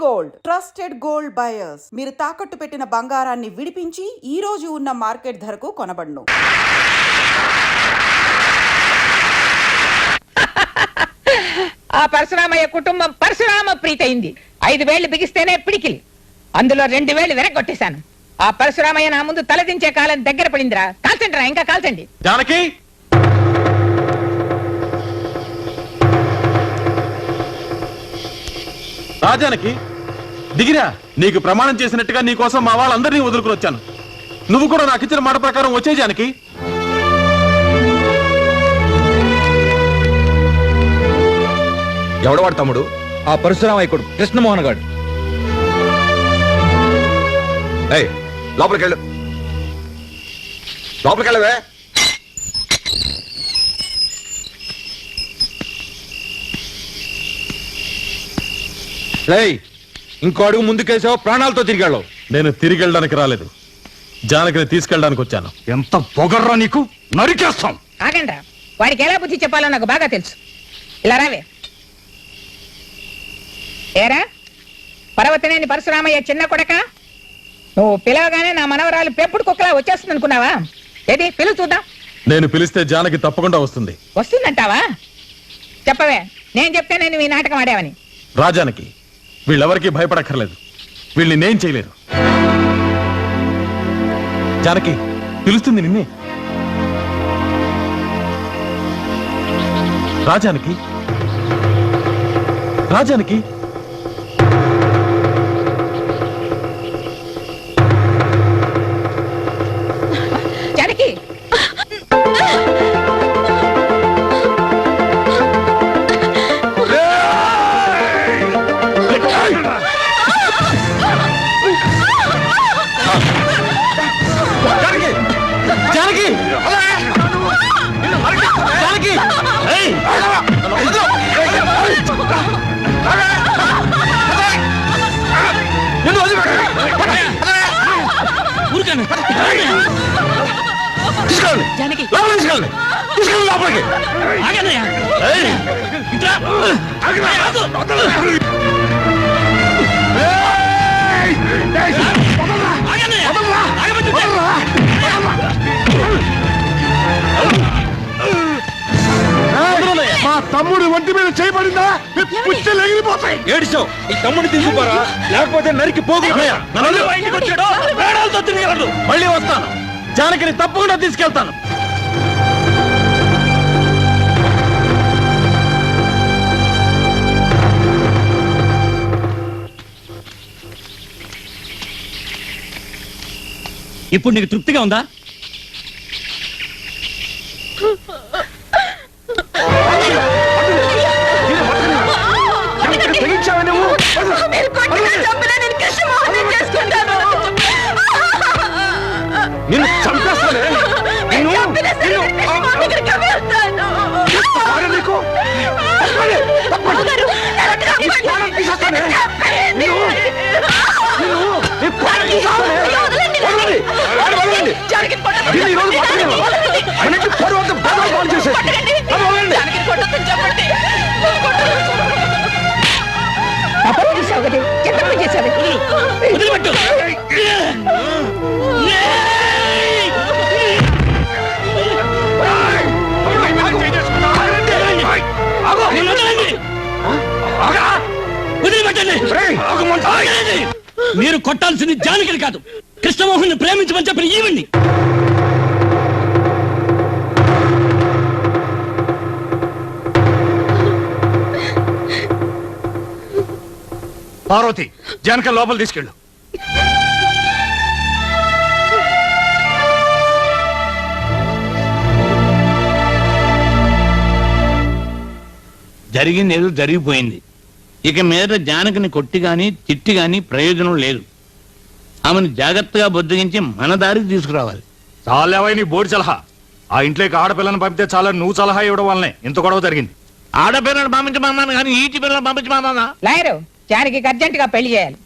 Gold trusted gold buyers మీరు తాకట్టు పెట్టిన బంగారాన్ని విడిపించి ఈ రోజు ఉన్న మార్కెట్ ధరకు కొనబడును. ఆ పరశురామయ్య కుటుంబం పరశురామ ప్రీతయింది. 5 వేళ్లు బిగిస్తేనే పిడికిలి, అందులో 2 వేళ్లు వెనక్కొట్టేశాను. ఆ పరశురామయ్య నా ముందు తలదించే కాలం దగ్గర పడిందిరా. కాల్చండి రా, ఇంకా కాల్చండి. జానకి, రాజానకి దిగిరా. నీకు ప్రమాణం చేసినట్టుగా నీకోసం మా వాళ్ళందరినీ వదులుకుని వచ్చాను. నువ్వు కూడా నాకు ఇచ్చిన మాట ప్రకారం వచ్చే జానకి. ఎవడవాడు తమ్ముడు? ఆ పరశురామయ్య కొడుకు కృష్ణమోహన్ గారు. లోపలికెళ్ళు, లోపలికెళ్ళవే. ఇంకో అడుగు ముందుకేసావు, ప్రాణాలతో తిరిగాడు. నేను తిరిగి వెళ్ళడానికి రాలేదు, జానకిని తీసుకెళ్ళడానికి వచ్చాను. ఎంత పొగర్రా నీకు, నరికేస్తాం. ఆగండ్రా, వాడికి ఎలా బుద్ధి చెప్పాలో నాకు బాగా తెలుసు. ఇలా రావే. ఏరా పర్వతనేని పరశురామయ్య చిన్న కొడక, నువ్వు పిలవగానే నా మనవరాలు పెంపుడు కుక్కలా వచ్చేస్తుంది అనుకున్నావా? ఏది పిలువు చూద్దాం. నేను పిలిస్తే జానకి తప్పకుండా వస్తుంది. వస్తుందంటావా? చెప్పవే, నేను చెప్తే నేను ఈ నాటకం ఆడావని. రాజానికి వీళ్ళెవరికి భయపడక్కర్లేదు, వీళ్ళని నేను చేయలేరు. జానకి పిలుస్తుంది నిన్నే. రాజానికి, రాజానికి జానకి, జానకి, జానకి, మా తమ్ముడు ఒంటి మీద చేయబడిందా? పుట్టెలు ఎగిరిపోతాయి. ఏడిచావు, ఈ తమ్ముడిని తీసుకుపోరా, లేకపోతే నరికి పోగు. మళ్ళీ వస్తాను, జానకిని తప్పకుండా తీసుకెళ్తాను. ఇప్పుడు నీకు తృప్తిగా ఉందా? నిన్ను చంపేస్తానే. మీరు కొట్టాల్సింది జానకిని కాదు, కృష్ణమోహన్ ప్రేమించమని చెప్పిన ఈవిడ్ని. పార్వతి, జానకి లోపల తీసుకెళ్ళు. జరిగింది ఏదో జరిగిపోయింది. ఇక మీద జానకిని కొట్టి గాని తిట్టి గాని ప్రయోజనం లేదు. ఆమెను జాగ్రత్తగా బొద్దిగించి మన దారికి తీసుకురావాలి. చాలేవై నీ బోర్డు సలహా. ఆ ఇంట్లోకి ఆడపిల్లని పంపితే చాలా నువ్వు సలహా ఇవ్వడం వల్లనే ఇంత గొడవ జరిగింది. ఆడపిల్లని పంపించమన్నాను కానీ ఈటి పిల్లలు పంపించమన్నా. లాయరు, జానకి అర్జెంట్ గా పెళ్లి చేయాలి.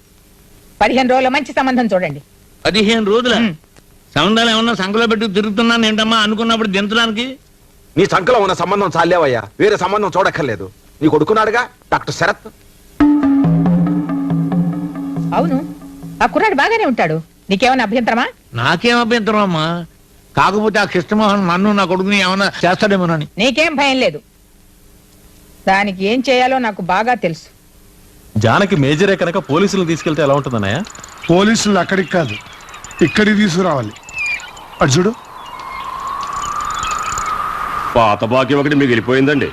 15 రోజుల మంచి సంబంధం చూడండి. 15 రోజుల సంబంధాలు ఏమన్నా సంఖలో పెట్టి తిరుగుతున్నాను ఏంటమ్మా అనుకున్నప్పుడు దించడానికి. నీ సంకలో ఉన్న సంబంధం చాలేవయ్యా, వేరే సంబంధం చూడక్కర్లేదు. నీ కొడుకున్నాడుగా డాక్టర్ శరత్. అవును, ఆ కుర్రాడు బాగానే ఉంటాడు. నీకేమైనా అభ్యంతరమా? నాకేం అభ్యంతరం అమ్మా, కాకపోతే ఆ కృష్ణమోహన్ నన్ను నా కొడుకుని ఏమైనా చేస్తాడేమోనని. నీకేం భయం లేదు. దానికి ఏం చేయాలో నాకు బాగా తెలుసు. జానకి మేజరే కనుక పోలీసులు తీసుకెళ్తే ఎలా ఉంటుందన్నయ్య? పోలీసులు అక్కడికి కాదు ఇక్కడికి తీసుకురావాలి. అటు చూడు. పాత బాకీ ఒకటి మిగిలిపోయిందండి.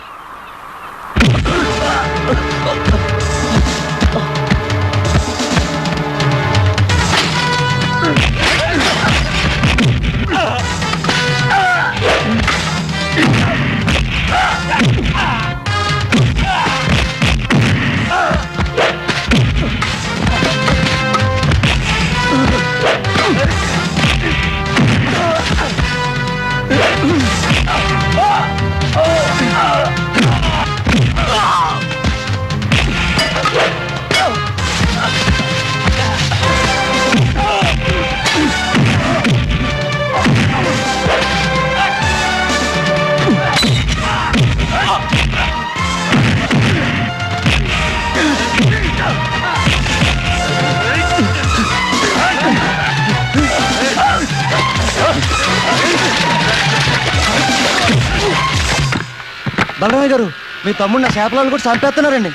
బలరామయ్య గారు, మీ తమ్ముడు నా చేపలను కూడా చంపేస్తున్నారండి.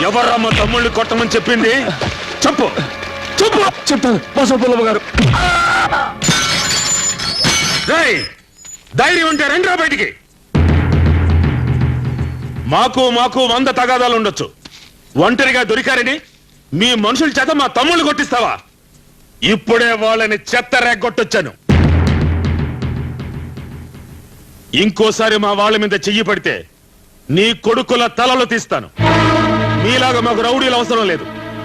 ఎవర్రా మా తమ్ముళ్ళని కొట్టమని చెప్పింది? చెప్పు చెప్పు. చెప్తాను బసవపుల్లమ్మ గారు. రేయ్, ధైర్యం ఉంటే రండిరా బయటికి. మాకు 100 తగాదాలు ఉండొచ్చు. ఒంటరిగా దొరికారని మీ మనుషుల చేత మా తమ్ముళ్ళు కొట్టిస్తావా? ఇప్పుడే వాళ్ళని చెత్త రేగొట్టొచ్చాను. ఇంకోసారి మా వాళ్ళ మీద చెయ్యి పడితే నీ కొడుకుల తలలు తీస్తాను. మీలాగా మాకు రౌడీలు అవసరం లేదు.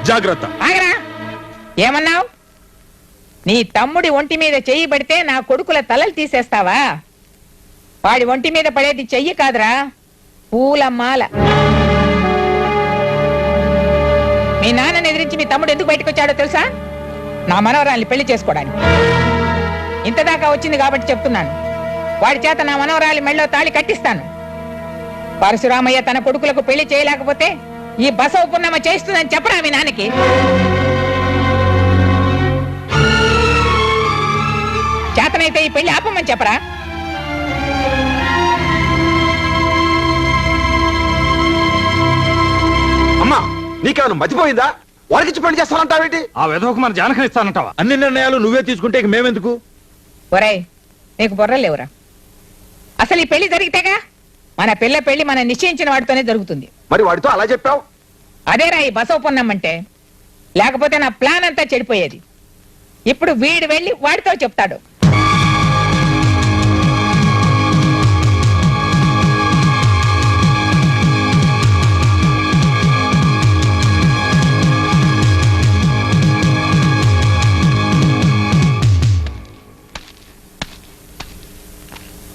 జాగ్రత్త. ఆగరా, ఏమన్నావు? నీ తమ్ముడి ఒంటి మీద చెయ్యి పడితే నా కొడుకుల తలలు తీసేస్తావా? వాడి ఒంటి మీద పడేది చెయ్యి కాదురా, పూల మాల. మీ నాన్నని ఎదిరించి మీ తమ్ముడు ఎందుకు బయటకు వచ్చాడో తెలుసా? నా మనవరాల్ని పెళ్లి చేసుకోవడానికి. ఇంతదాకా వచ్చింది కాబట్టి చెప్తున్నాను. వాడి చేత నా మనవరాలి మెళ్ళో తాళి కట్టిస్తాను. పరశురామయ్య తన కొడుకులకు పెళ్లి చేయలేకపోతే ఈ బసవ పున్నమ చేస్తుందని చెప్పరా మీ నాన్నకి? చేతనైతే ఈ పెళ్లి ఆపమని చెప్పరా? అమ్మా, నీకేమైనా మతిపోయిందా? వాడికిచ్చి పెళ్లి చేస్తానంటావేంటి? ఆ విధవకు మన జానకని ఇస్తానంటావా? అన్ని నిర్ణయాలు నువ్వే తీసుకుంటే ఇక మేమెందుకు? ఒరేయ్, నీకు బుర్రలేవురా? అసలు ఈ పెళ్లి జరిగితేగా మన పెళ్లి మనం నిశ్చయించిన వాడితోనే జరుగుతుంది. మరి వాడితో అలా చెప్పావు? అదేరా ఈ బసవ పున్నమ్మంటే. లేకపోతే నా ప్లాన్ అంతా చెడిపోయేది. ఇప్పుడు వీడు వెళ్ళి వాడితో చెప్తాడు.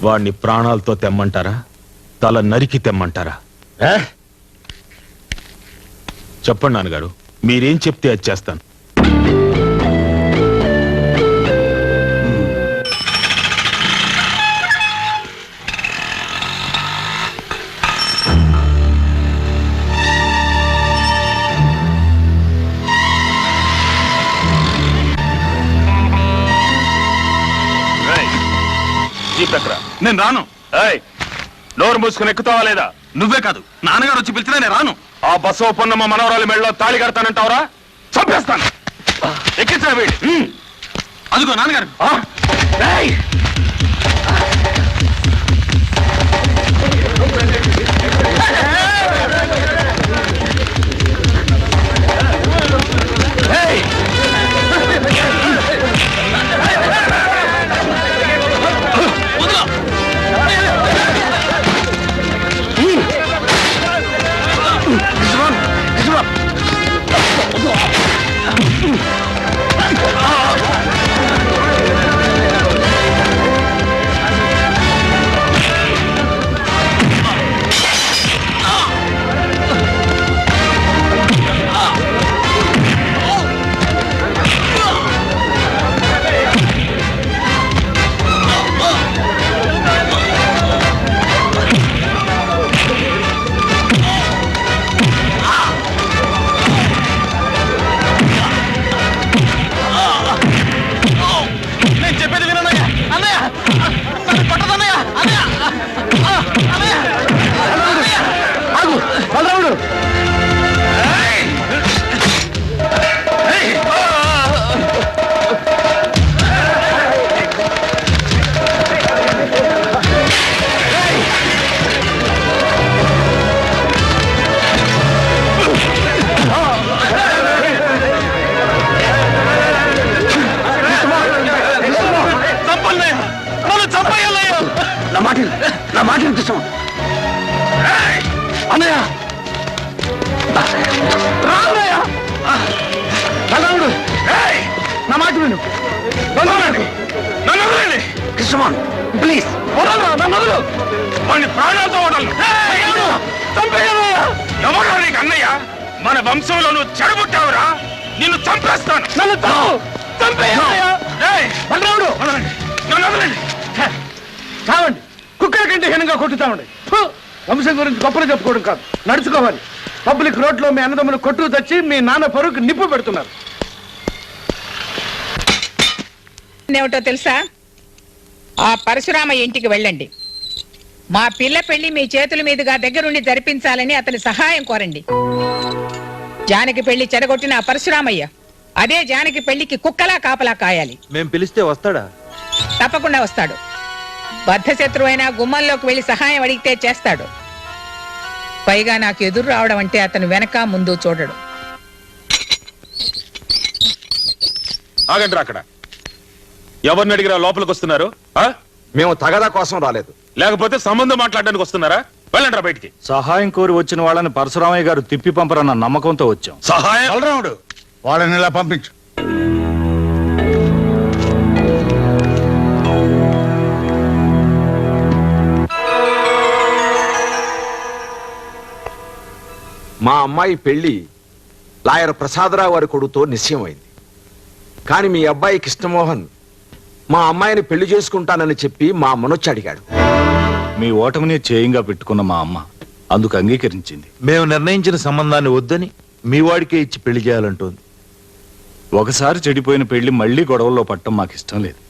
వాణ్ణి ప్రాణాలతో తెమ్మంటారా, తల నరికి తెమ్మంటారా? చెప్పండి నాన్నగారు, మీరేం చెప్తే అది చేస్తాను. నేను రాను. నోరు మూసుకుని ఎక్కుతావా లేదా? నువ్వే కాదు, నాన్నగారు వచ్చి పిలిచినా నేను రాను. ఆ బసవ పొన్నమ్మ మనవరాలి మెళ్ళలో తాళి కడతానంటావరా? చంపేస్తాను. ఎక్కించా వీడి. అదిగో నాన్నగారు. అన్నయ్య రామయ్య బలరాముడు నా మాట విను నన్ను వదలండి. కృష్ణమోహన్ ప్లీజ్ నన్ను వదలు వాడిని ప్రాణాలతో వదలను. ఎవరు నీకు అన్నయ్య? మన వంశంలో నువ్వు చెడబుట్టావురా, నిన్ను చంపేస్తాను. నన్ను ఏయ్, బలరాముడు వదలండి. నన్ను వదలండి. చావండి కుక్కల కంటే హీనంగా కొట్టుతామండి వంశం గురించి గొప్పలు చెప్పుకోవడం కాదు, నడుచుకోవాలి. పబ్లిక్ రోడ్ లో మీ అన్నదమ్ములు కొట్టుకు తెచ్చి మీ నాన్న పరువుకి నిప్పు పెడుతున్నారు. ఏమిటో తెలుసా? ఆ పరశురామయ్య ఇంటికి వెళ్ళండి. మా పిల్ల పెళ్లి మీ చేతుల మీదుగా దగ్గరుండి జరిపించాలని అతని సహాయం కోరండి. జానకి పెళ్లి చెడగొట్టిన ఆ పరశురామయ్య అదే జానకి పెళ్లికి కుక్కలా కాపలా కాయాలి. మేం పిలిస్తే వస్తాడా? తప్పకుండా వస్తాడు. బద్ధశత్రువైనా గుమ్మంలోకి వెళ్లి సహాయం అడిగితే చేస్తాడు. పైగా నాకు ఎదురు రావడం అంటే అతను వెనక ముందు చూడడు. ఆగండి అక్కడ. ఎవరిని అడిగిరా లోపలికి వస్తున్నారు? మేము తగదా కోసం రాలేదు. లేకపోతే సంబంధం మాట్లాడడానికి వస్తున్నారా? వెళ్ళండి రా బయటికి. సహాయం కోరి వచ్చిన వాళ్ళని పరశురామయ్య గారు తిప్పి పంపరన్న నమ్మకంతో వచ్చాం. సహాయం బలరాముడు వాళ్ళని ఇలా పంపించు. మా అమ్మాయి పెళ్లి లాయర్ ప్రసాదరావు వారి కొడుకుతో నిశ్చయమైంది. కానీ మీ అబ్బాయి కృష్ణమోహన్ మా అమ్మాయిని పెళ్లి చేసుకుంటానని చెప్పి మా అమ్మనొచ్చి అడిగాడు. మీ ఓటమిని చేయంగా పెట్టుకున్న మా అమ్మ అందుకు అంగీకరించింది. మేము నిర్ణయించిన సంబంధాన్ని వద్దని మీ వాడికే ఇచ్చి పెళ్లి చేయాలంటోంది. ఒకసారి చెడిపోయిన పెళ్లి మళ్లీ గొడవల్లో పట్టడం మాకు ఇష్టం లేదు.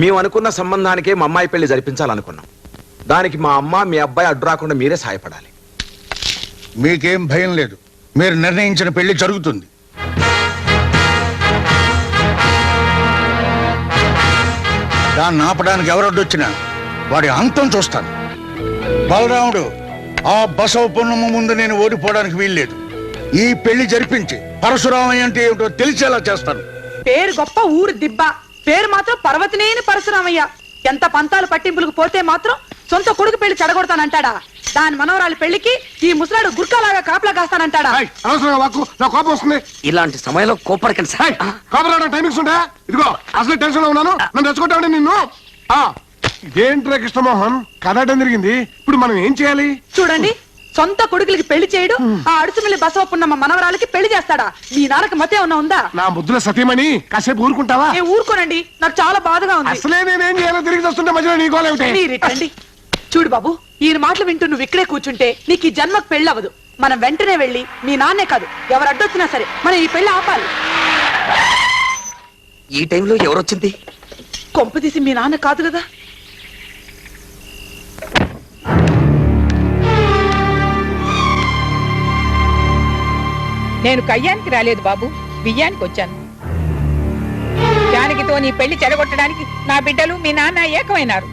మేము అనుకున్న సంబంధానికే మా అమ్మాయి పెళ్లి జరిపించాలనుకున్నాం. దానికి మా అమ్మ మీ అబ్బాయి అడ్డు రాకుండా మీరే సహాయపడాలి. మీకేం భయం లేదు, మీరు నిర్ణయించిన పెళ్లి జరుగుతుంది. దాన్ని ఆపడానికి ఎవరొడ్డొచ్చినా వాడి అంతం చూస్తాను. బలరాముడు ఆ బసవ పున్నమ్మ ముందు నేను ఓడిపోవడానికి వీల్లేదు. ఈ పెళ్లి జరిపించి పరశురామయ్య అంటే ఏమిటో తెలిసేలా చేస్తాను. పేరు గొప్ప ఊరు దిబ్బ, పేరు మాత్రం పర్వతనేని పరశురామయ్య. ఎంత పంతాలు పట్టింపులకు పోతే మాత్రం సొంత కొడుకు పెళ్లి చెడగొడతానంటాడా? దాని మనవరాలి పెళ్లికి ఈ ముసలాడు గుర్కాలాగా కాపలా కాస్తానంటాడా? అనవసరంగా వాక్కు, నా కోపం వస్తుంది. ఇలాంటి సమయంలో కోపడకండి సార్. కోపం రావడం టైమింగ్స్ ఉంటా? ఇదిగో అసలు టెన్షన్ లో ఉన్నాను, నన్ను తెచ్చుకుంటామండి నిన్ను. ఇదేంట్రా కృష్ణమోహన్, కదటం జరిగింది. ఇప్పుడు మనం ఏం చేయాలి? చూడండి, సొంత కొడుకులకి పెళ్లి చేయడు, ఆ అడుసుమిల్లి బసవపున్నమ్మ మనవరాలకి పెళ్లి చేస్తాడా? మీ నాన్నకి మతే ఉందా? నా ముద్దుల సతీమణి కాసేపు ఊరుకుంటావా? నేను ఊరుకోనండి, నాకు చాలా బాధగా ఉంది. అసలే నేనేం చేయాలో తిరిగి వస్తుంటే మధ్యలో నీ గోలేమిటి? మీరిటండి. చూడు బాబు, ఈయన మాటలు వింటూ నువ్వు ఇక్కడే కూర్చుంటే నీకు ఈ జన్మకు పెళ్లి అవ్వదు. మనం వెంటనే వెళ్ళి మీ నాన్నే కాదు ఎవరు అడ్డొచ్చినా సరే మనం ఈ పెళ్లి ఆపాలి. ఈ టైంలో ఎవరొచ్చింది? కొంపు తీసి మీ నాన్న కాదు కదా? నేను కయ్యానికి రాలేదు బాబు, బియ్యానికి వచ్చాను. జానకితో నీ పెళ్లి చెడగొట్టడానికి నా బిడ్డలు మీ నాన్న ఏకమైనారు.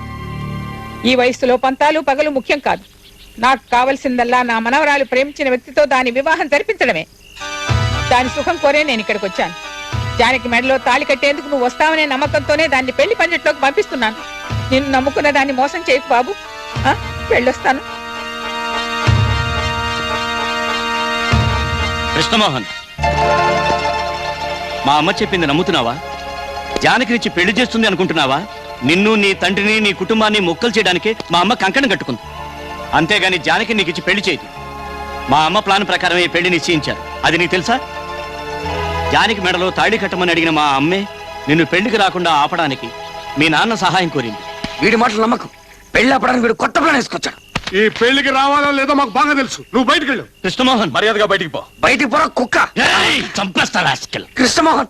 ఈ వయసులో పంతాలు పగలు ముఖ్యం కాదు. నాకు కావలసిందల్లా నా మనవరాలు ప్రేమించిన వ్యక్తితో దాని వివాహం జరిపించడమే. దాని సుఖం కోరే నేను ఇక్కడికి వచ్చాను. జానకి మెడలో తాళి కట్టేందుకు నువ్వు వస్తావనే నమ్మకంతోనే దాన్ని పెళ్లి పంజట్లోకి పంపిస్తున్నాను. నిన్ను నమ్ముకున్న దాన్ని మోసం చేయకు బాబు. వెళ్ళొస్తాను. కృష్ణమోహన్, మా అమ్మ చెప్పింది నమ్ముతున్నావా? జానకినిచ్చి పెళ్లి చేస్తుంది అనుకుంటున్నావా? నిన్ను, నీ తండ్రిని, నీ కుటుంబాన్ని మొక్కలు చేయడానికే మా అమ్మ కంకణం కట్టుకుంది. అంతేగాని జానకి నీకు ఇచ్చి పెళ్లి చేయదు. మా అమ్మ ప్లాన్ ప్రకారం ఈ పెళ్లి నిశ్చయించారు. అది నీకు తెలుసా? జానకి మెడలో తాళి కట్టమని అడిగిన మా అమ్మే నిన్ను పెళ్లికి రాకుండా ఆపడానికి మీ నాన్న సహాయం కోరింది. వీడి మాటలు నమ్మకం. పెళ్లి ఆపడానికి వీడు కొత్త ప్లాన్ వేసుకొచ్చాడు. ఈ పెళ్లికి రావాలో లేదో మాకు బాగా తెలుసు. నువ్వు బయటికి వెళ్ళు. కృష్ణమోహన్, మర్యాదగా బయటికి పో. బయటికి పోరా కుక్క. చంపేస్తా రాస్కెల్. కృష్ణమోహన్,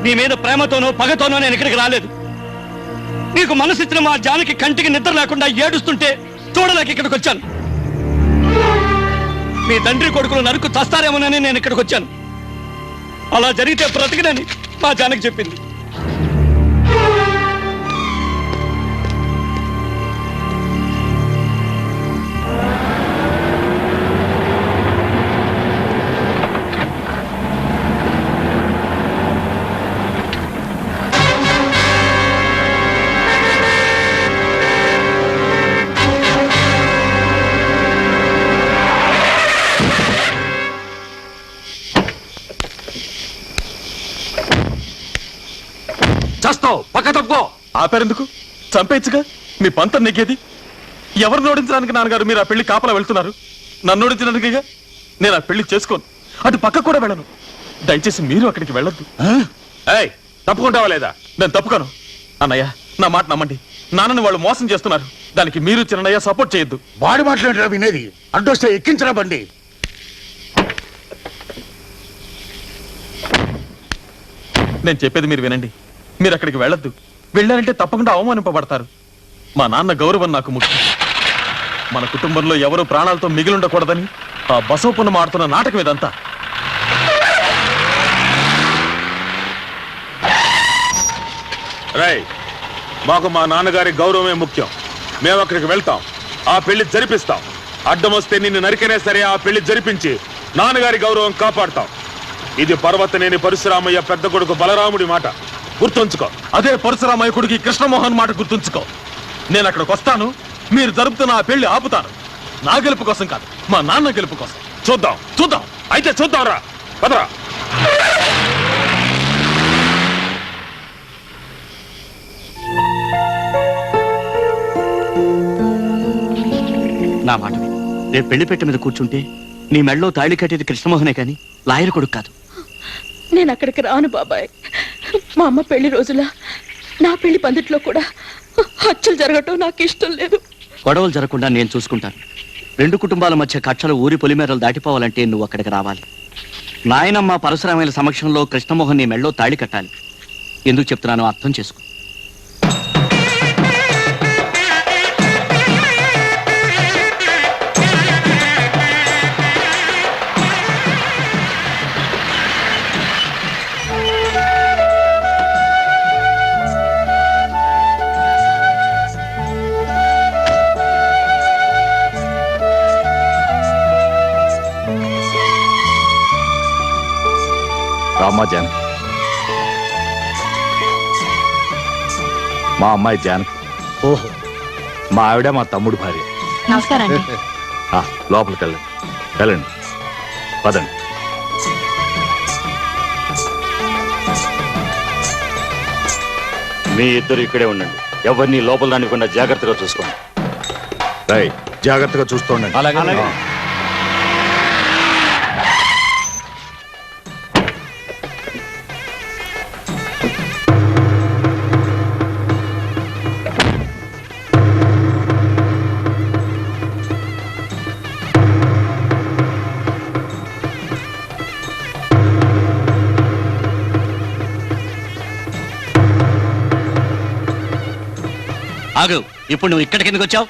నీ మీద ప్రేమతోనో పగతోనో నేను ఇక్కడికి రాలేదు. నీకు మనసిచ్చిన మా జానకి కంటికి నిద్ర లేకుండా ఏడుస్తుంటే చూడలేక ఇక్కడికి వచ్చాను. మీ తండ్రి కొడుకులు నరుకు చస్తారేమోనని నేను ఇక్కడికి వచ్చాను. అలా జరిగితే బ్రతికినని మా జానకి చెప్పింది. తప్పుకో. ఆపారెందుకు? చంపేచ్చుగా. మీ పంతం నెగ్గేది. ఎవరిని ఓడించడానికి నాన్నగారు మీరు ఆ పెళ్లి కాపలా వెళ్తున్నారు? నన్ను ఓడించినందుకేగా. నేను ఆ పెళ్లి చేసుకోను, అటు పక్క కూడా వెళ్ళను. దయచేసి మీరు అక్కడికి వెళ్ళొద్దు. ఏయ్, తప్పుకుంటావా లేదా? నేను తప్పుకోను. అన్నయ్య, నా మాట నమ్మండి. నాన్నని వాళ్ళు మోసం చేస్తున్నారు. దానికి మీరు చిన్నయ్య సపోర్ట్ చేయొద్దు. వాడి మాట్లాడరా వినేది? అడ్డొస్తే ఎక్కించరా బండి. నేను చెప్పేది మీరు వినండి. మీరు అక్కడికి వెళ్ళొద్దు. వెళ్ళారంటే తప్పకుండా అవమానింపబడతారు. మా నాన్న గౌరవం నాకు ముఖ్యం. మన కుటుంబంలో ఎవరు ప్రాణాలతో మిగిలుండకూడదని ఆ బసవపున్నం ఆడుతున్న నాటకం ఇదంతా. రేయ్, మాకు మా నాన్నగారి గౌరవమే ముఖ్యం. మేము అక్కడికి వెళ్తాం, ఆ పెళ్లి జరిపిస్తాం. అడ్డం వస్తే నిన్ను నరికనే సరే ఆ పెళ్లి జరిపించి నాన్నగారి గౌరవం కాపాడుతాం. ఇది పర్వతనేని పరశురామయ్య పెద్ద కొడుకు బలరాముడి మాట, గుర్తుంచుకో. అదే పరశురామయ్య కొడుకు కృష్ణమోహన్ మాట గుర్తుంచుకో. నేను అక్కడికి వస్తాను, మీరు జరుపుతున్న ఆ పెళ్లి ఆపుతాను. నా గెలుపు కోసం కాదు, మా నాన్న గెలుపు కోసం. చూద్దాం చూద్దాం, అయితే చూద్దాం. రా పదరా. నా మాట విను. రేపు పెళ్లి పెట్టె మీద కూర్చుంటే నీ మెళ్ళలో తాళి కట్టేది కృష్ణమోహనే కాని లాయర్ కొడుకు కాదు. నేను అక్కడికి రాను బాబాయ్. మా అమ్మ పెళ్లి రోజుల నా పెళ్లి పందిట్లో కూడా హత్యలు జరగటం నాకు ఇష్టం లేదు. గొడవలు జరగకుండా నేను చూసుకుంటాను. రెండు కుటుంబాల మధ్య కక్షలు ఊరి పొలిమేరలు దాటిపోవాలంటే నువ్వు అక్కడికి రావాలి. నాయనమ్మ పరశురామయ్యల సమక్షంలో కృష్ణమోహన్ నీ మెళ్ళలో తాళి కట్టాలి. ఎందుకు చెప్తున్నానో అర్థం చేసుకో. రామ్మా జానకి. మా అమ్మాయి జానకి. ఓహో, మా ఆవిడ మా తమ్ముడు భార్య. నమస్కారం అండి. లోపలికి వెళ్ళండి, వెళ్ళండి, పదండి. మీ ఇద్దరు ఇక్కడే ఉండండి. ఎవరిని లోపల రానివ్వకుండా జాగ్రత్తగా చూసుకోండి. రైట్, జాగ్రత్తగా చూస్తూ అలాగే. ఆగు, ఇప్పుడు నువ్వు ఇక్కడికి ఎందుకు వచ్చావు?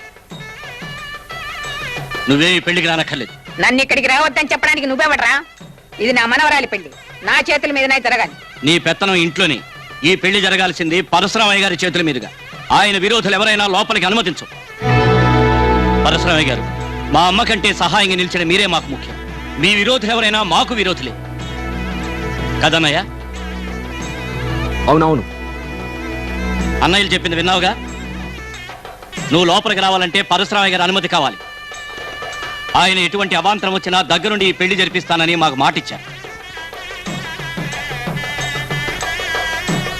నువ్వేమి పెళ్లికి రానక్కర్లేదు. నన్ను ఇక్కడికి రావద్దని చెప్పడానికి నువ్వెవడరా? ఇది నా మనవరాలి పెళ్లి, నా చేతుల మీదనే జరగాలి. నీ పెత్తనం ఇంట్లోని. ఈ పెళ్లి జరగాల్సింది పరశురామయ్య గారి చేతుల మీదుగా. ఆయన విరోధులు ఎవరైనా లోపలికి అనుమతించు. పరశురామయ్య గారు, మా అమ్మ కంటే సహాయంగా నిలిచిన మీరే మాకు ముఖ్యం. మీ విరోధులు ఎవరైనా మాకు విరోధులే కదన్నయ్య? అవునవును. అన్నయ్యలు చెప్పింది విన్నావుగా. నువ్వు లోపలికి రావాలంటే పరశురామయ్య గారి అనుమతి కావాలి. ఆయన ఎటువంటి అవాంతరం వచ్చినా దగ్గరుండి ఈ పెళ్లి జరిపిస్తానని మాకు మాటిచ్చారు.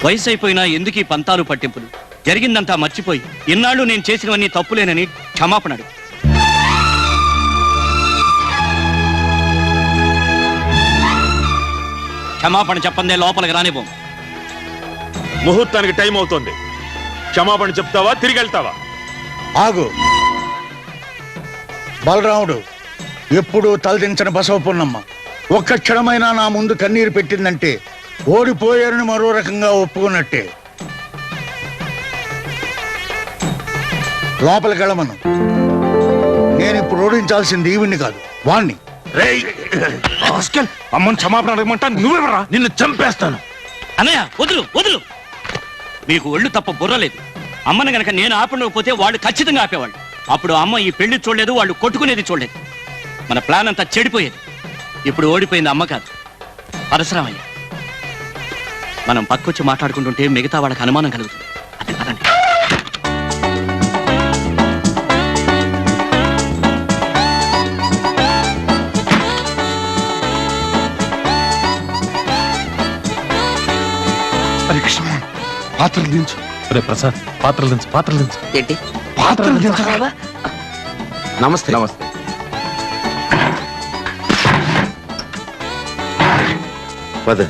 వయసు అయిపోయినా ఎందుకు ఈ పంతాలు పట్టింపులు? జరిగిందంతా మర్చిపోయి ఇన్నాళ్ళు నేను చేసినవన్నీ తప్పులేనని క్షమాపణ అడుగు. క్షమాపణ చెప్పందే లోపలికి రానివ్వం. ముహూర్తానికి టైం అవుతుంది. క్షమాపణ చెప్తావా, తిరిగి వెళ్తావా? ఆగు. బలరాముడు ఎప్పుడూ తలదించని బసవపున్నమ్మ ఒక్క క్షణమైనా నా ముందు కన్నీరు పెట్టిందంటే ఓడిపోయారని మరో రకంగా ఒప్పుకున్నట్టే. లోపలికి వెళ్ళమను. నేను ఇప్పుడు ఓడించాల్సింది ఈవిడ్ని కాదు, వాణ్ణి. అమ్మని క్షమాపణ అడగమంటా నువ్వెవరా? నిన్ను చంపేస్తాను. అన్నయ్య వదులు వదులు. మీకు ఒళ్ళు తప్ప బుర్రలేదు. అమ్మని గనక నేను ఆపకపోతే వాళ్ళు ఖచ్చితంగా ఆపేవాళ్ళు. అప్పుడు అమ్మ ఈ పెళ్లి చూడలేదు, వాళ్ళు కొట్టుకునేది చూడలేదు. మన ప్లాన్ అంతా చెడిపోయేది. ఇప్పుడు ఓడిపోయింది అమ్మ కాదు, పరశురామయ్య. మనం పక్కొచ్చి మాట్లాడుకుంటుంటే మిగతా వాళ్ళకి అనుమానం కలుగుతుంది. అది పదండి. పాత్రలు దించు. రే ప్రసాద్, పాత్రలు దించు, పాత్రలు దించు. ఏంటి పాత్రలు దించు. నమస్తే నమస్తే. పద.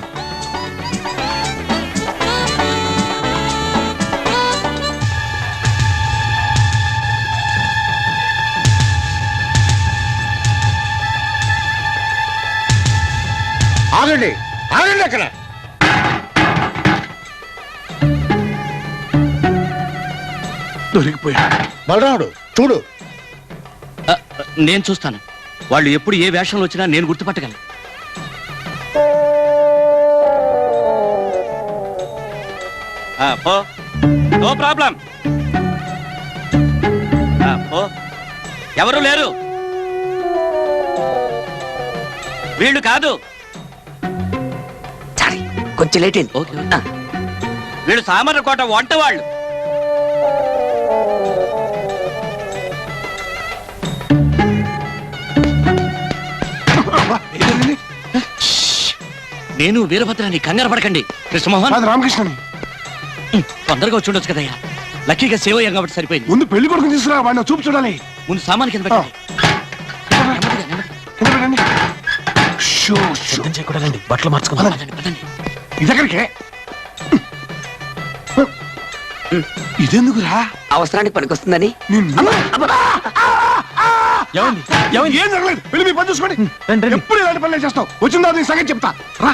ఆగండి, ఆగండి అక్కడ. దొరికిపోయా. బలరాముడు చూడు. నేను చూస్తాను. వాళ్ళు ఎప్పుడు ఏ వేషంలో వచ్చినా నేను గుర్తుపట్టగలను. No problem. ఎవరు లేరు. వీళ్ళు కాదు. కొంచెం లేట్ అయింది. ఓకే, వీళ్ళు సామర్లకోట వంట వాళ్ళు. నేను వీరభద్రాన్ని, కంగారు పడకండి. కృష్ణమోహన్, రామకృష్ణ తొందరగా వచ్చి ఉండొచ్చు కదయ్యా. లక్కీగా సేవ్ అయ్యాం కాబట్టి సరిపోయింది. ముందు పెళ్లి కొడుకు తీసుకురా, వాడిని చూపు చూడాలి. ముందు సామాన్ కింద పెట్టండి. సిద్ధం చేయకూడదండి, బట్టలు మార్చుకుందాం. పదండి, పదండి. ఇదెక్కడికే? ఇదెందుకురా? అవసరానికి పనికొస్తుందని. ఏమండి? ఏం జరగలేదు. వెళ్ళి మీ పని చూసుకోండి. రండి, రండి. ఎప్పుడు ఇలాంటి పనులు చేస్తావు. వచ్చిన తర్వాత నీ సంగతి చెప్తా రా.